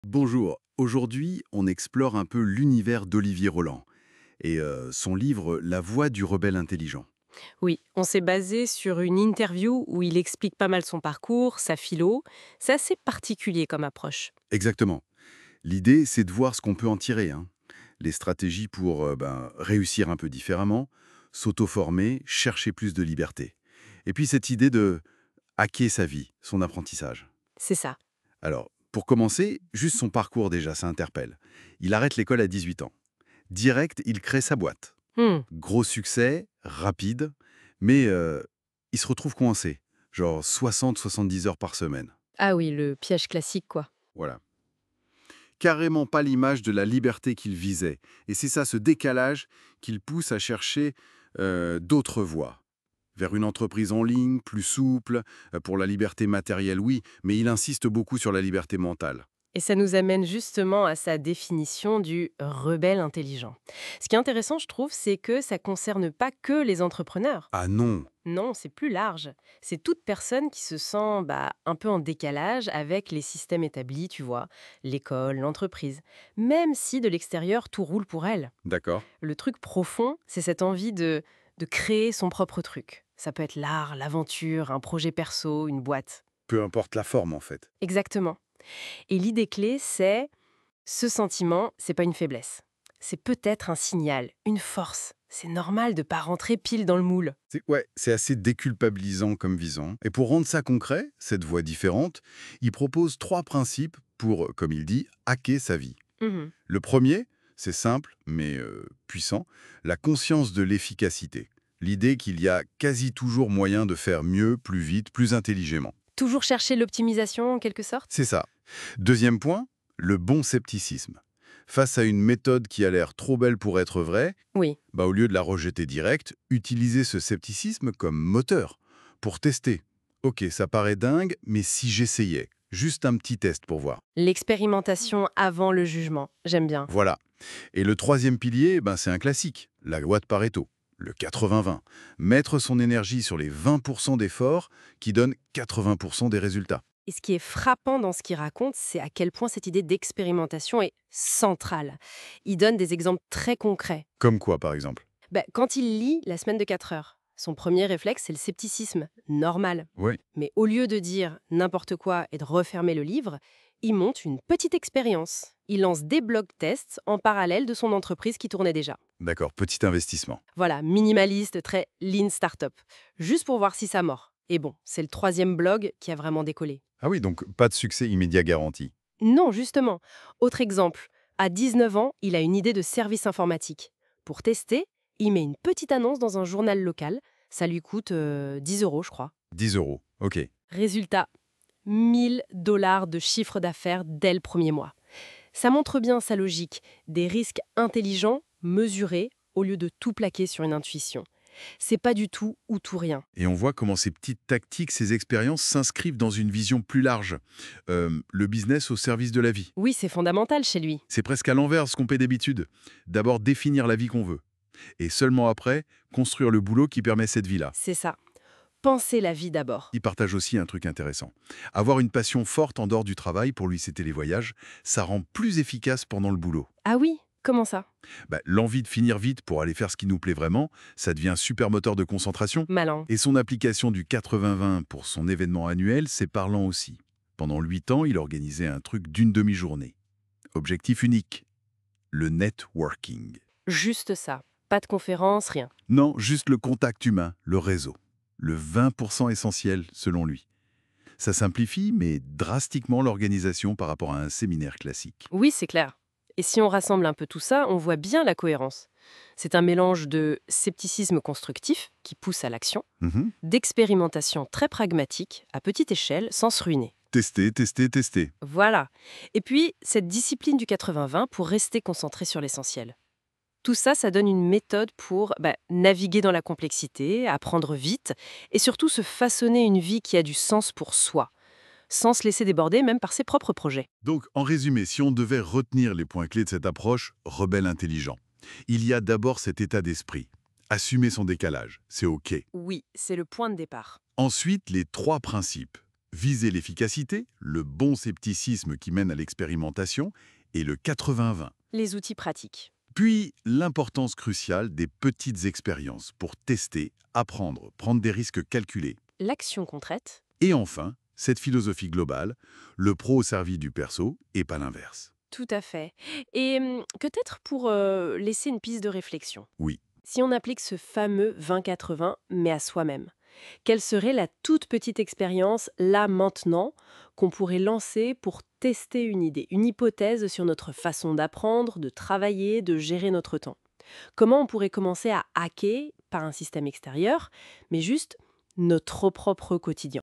Bonjour, aujourd'hui on explore un peu l'univers d'Olivier Roland et son livre La voix du rebelle intelligent. Oui, on s'est basé sur une interview où il explique pas mal son parcours, sa philo. C'est assez particulier comme approche. Exactement. L'idée c'est de voir ce qu'on peut en tirer, hein. Les stratégies pour réussir un peu différemment, s'auto-former, chercher plus de liberté. Et puis cette idée de hacker sa vie, son apprentissage. C'est ça. Alors, pour commencer, juste son parcours déjà, ça interpelle. Il arrête l'école à 18 ans. Direct, il crée sa boîte. Hmm. Gros succès, rapide, mais il se retrouve coincé, genre 60-70 heures par semaine. Ah oui, le piège classique, quoi. Voilà. Carrément pas l'image de la liberté qu'il visait. Et c'est ça, ce décalage, qu'il pousse à chercher d'autres voies. Vers une entreprise en ligne, plus souple, pour la liberté matérielle, oui, mais il insiste beaucoup sur la liberté mentale. Et ça nous amène justement à sa définition du rebelle intelligent. Ce qui est intéressant, je trouve, c'est que ça concerne pas que les entrepreneurs. Ah non. Non, c'est plus large. C'est toute personne qui se sent un peu en décalage avec les systèmes établis, tu vois, l'école, l'entreprise. Même si de l'extérieur, tout roule pour elle. D'accord. Le truc profond, c'est cette envie de créer son propre truc. Ça peut être l'art, l'aventure, un projet perso, une boîte. Peu importe la forme, en fait. Exactement. Et l'idée clé, c'est ce sentiment, c'est pas une faiblesse. C'est peut-être un signal, une force. C'est normal de pas rentrer pile dans le moule. Ouais, c'est assez déculpabilisant comme visant. Et pour rendre ça concret, cette voie différente, il propose trois principes pour, comme il dit, hacker sa vie. Mhm. Le premier, c'est simple, mais puissant, la conscience de l'efficacité. L'idée qu'il y a quasi toujours moyen de faire mieux, plus vite, plus intelligemment. Toujours chercher l'optimisation en quelque sorte. C'est ça. Deuxième point, le bon scepticisme. Face à une méthode qui a l'air trop belle pour être vraie, Oui, au lieu de la rejeter direct, utilisez ce scepticisme comme moteur pour tester. Ok, ça paraît dingue, mais si j'essayais, juste un petit test pour voir. l'expérimentation avant le jugement. J'aime bien. Voilà. Et le troisième pilier, c'est un classique, la loi de Pareto, le 80-20. Mettre son énergie sur les 20% d'efforts qui donnent 80% des résultats. Et ce qui est frappant dans ce qu'il raconte, c'est à quel point cette idée d'expérimentation est centrale. Il donne des exemples très concrets. Comme quoi, par exemple? Quand il lit La semaine de 4 heures, son premier réflexe, c'est le scepticisme, normal. Oui. Mais au lieu de dire n'importe quoi et de refermer le livre, il monte une petite expérience. Il lance des blog tests en parallèle de son entreprise qui tournait déjà. D'accord, petit investissement. Voilà, minimaliste, très lean startup. Juste pour voir si ça mord. Et bon, c'est le troisième blog qui a vraiment décollé. Ah oui, donc pas de succès immédiat garanti. Non, justement. Autre exemple, à 19 ans, il a une idée de service informatique. Pour tester, il met une petite annonce dans un journal local. Ça lui coûte 10 euros, je crois. 10 euros, ok. Résultat, 1 000 $ de chiffre d'affaires dès le premier mois. Ça montre bien sa logique, des risques intelligents, mesurés, au lieu de tout plaquer sur une intuition. C'est pas du tout ou tout rien. Et on voit comment ces petites tactiques, ces expériences s'inscrivent dans une vision plus large. Le business au service de la vie. Oui, c'est fondamental chez lui. C'est presque à l'envers de ce qu'on paie d'habitude. D'abord définir la vie qu'on veut. Et seulement après, construire le boulot qui permet cette vie-là. C'est ça. Penser la vie d'abord. Il partage aussi un truc intéressant. Avoir une passion forte en dehors du travail, pour lui c'était les voyages, ça rend plus efficace pendant le boulot. Ah oui? Comment ça? L'envie de finir vite pour aller faire ce qui nous plaît vraiment, ça devient un super moteur de concentration. Malin. Et son application du 80-20 pour son événement annuel, c'est parlant aussi. Pendant 8 ans, il organisait un truc d'une demi-journée. Objectif unique, le networking. Juste ça. Pas de conférence, rien. Non, juste le contact humain, le réseau. Le 20% essentiel, selon lui. Ça simplifie, mais drastiquement l'organisation par rapport à un séminaire classique. Oui, c'est clair. Et si on rassemble un peu tout ça, on voit bien la cohérence. C'est un mélange de scepticisme constructif, qui pousse à l'action, Mhm. d'expérimentation très pragmatique, à petite échelle, sans se ruiner. Tester, tester, tester. Voilà. Et puis, cette discipline du 80-20 pour rester concentré sur l'essentiel. Tout ça, ça donne une méthode pour naviguer dans la complexité, apprendre vite, et surtout se façonner une vie qui a du sens pour soi, sans se laisser déborder même par ses propres projets. Donc, en résumé, si on devait retenir les points clés de cette approche, rebelle intelligent, il y a d'abord cet état d'esprit. Assumer son décalage, c'est OK. Oui, c'est le point de départ. Ensuite, les trois principes. Viser l'efficacité, le bon scepticisme qui mène à l'expérimentation, et le 80-20. Les outils pratiques. Puis, l'importance cruciale des petites expériences pour tester, apprendre, prendre des risques calculés. L'action qu'on traite. Et enfin, cette philosophie globale, le pro au service du perso et pas l'inverse. Tout à fait. Et peut-être pour laisser une piste de réflexion. Oui. Si on applique ce fameux 20-80, mais à soi-même, quelle serait la toute petite expérience, là, maintenant, qu'on pourrait lancer pour tester une idée, une hypothèse sur notre façon d'apprendre, de travailler, de gérer notre temps? Comment on pourrait commencer à hacker, pas un système extérieur, mais juste notre propre quotidien?